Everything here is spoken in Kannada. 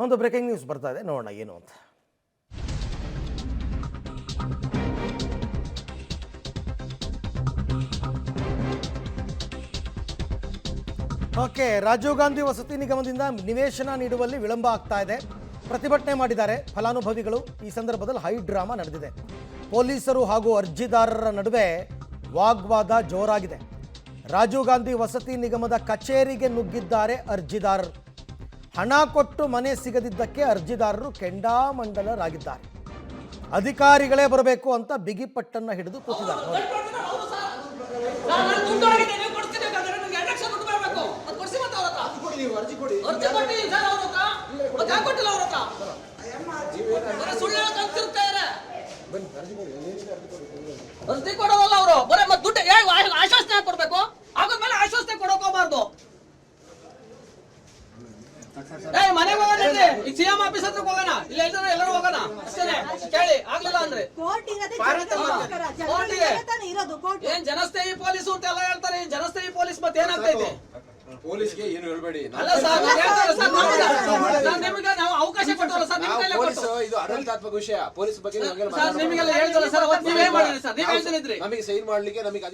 ಒಂದು ಬ್ರೇಕಿಂಗ್ ನ್ಯೂಸ್ ಬರ್ತಾ ಇದೆ, ನೋಡೋಣ ಏನು ಅಂತ. ಓಕೆ, ರಾಜೀವ್ ಗಾಂಧಿ ವಸತಿ ನಿಗಮದಿಂದ ನಿವೇಶನ ನೀಡುವಲ್ಲಿ ವಿಳಂಬ ಆಗ್ತಾ ಇದೆ. ಪ್ರತಿಭಟನೆ ಮಾಡಿದ್ದಾರೆ ಫಲಾನುಭವಿಗಳು. ಈ ಸಂದರ್ಭದಲ್ಲಿ ಹೈ ಡ್ರಾಮಾ ನಡೆದಿದೆ. ಪೊಲೀಸರು ಹಾಗೂ ಅರ್ಜಿದಾರರ ನಡುವೆ ವಾಗ್ವಾದ ಜೋರಾಗಿದೆ. ರಾಜೀವ್ ಗಾಂಧಿ ವಸತಿ ನಿಗಮದ ಕಚೇರಿಗೆ ನುಗ್ಗಿದ್ದಾರೆ ಅರ್ಜಿದಾರರು. ಹಣ ಕೊಟ್ಟು ಮನೆ ಸಿಗದಿದ್ದಕ್ಕೆ ಅರ್ಜಿದಾರರು ಕೆಂಡಾಮಂಡಲರಾಗಿದ್ದಾರೆ. ಅಧಿಕಾರಿಗಳೇ ಬರಬೇಕು ಅಂತ ಬಿಗಿಪಟ್ಟನ್ನ ಹಿಡಿದು ಕೂತಿದ್ದಾರೆ. ಅರ್ಜಿ ಕೊಡೋದಲ್ಲ ಅವರು, ಬರೀ ದುಡ್ಡು ಆಶ್ವಾಸನೆ ಕೊಡ್ಬೇಕು. ಆಗೋದ್ಮೇಲೆ ಆಶ್ವಾಸನೆ ಕೊಡೋಕೋಬಾರ್ದು. ಮನೆಗೆ ಹೋಗೋಣ, ಈಗ ಸಿಎಂ ಆಫೀಸ್ ಹತ್ರ ಹೋಗೋಣ, ಇಲ್ಲ ಎಲ್ಲರೂ ಹೋಗೋಣ ಅಷ್ಟೇ. ಕೇಳಿ ಆಗ್ಲಿಲ್ಲ ಅಂದ್ರೆ ಏನ್ ಜನಸ್ನೇಹಿ ಪೊಲೀಸ್ ಅಂತ ಎಲ್ಲ ಹೇಳ್ತಾರೆ. ಜನಸ್ನೇಹಿ ಪೊಲೀಸ್ ಮತ್ತೆ ಏನಾಗ್ತೈತೆ? ಪೊಲೀಸ್ಗೆ ಏನು ಹೇಳ್ಬೇಡಿ. ಅಲ್ಲ ಸರ್, ನಿಮಗೆ ನಾವು ಅವಕಾಶ ಕೊಟ್ಟವಲ್ಲ ಸರ್. ಇದು ಆಡಳಿತಾತ್ಮಕ ವಿಷಯ. ಪೊಲೀಸ್ ಬಗ್ಗೆ ನಿಮಗೆಲ್ಲ ಹೇಳ್ತಾರೆ ಸರ್. ನೀವೇ ಮಾಡಿದ್ರಿ ಸರ್, ನೀವ್ ಹೇಳ್ತಿದ್ರಿ ನಮಗೆ ಸೈನ್ ಮಾಡ್ಲಿಕ್ಕೆ ನಮಗೆ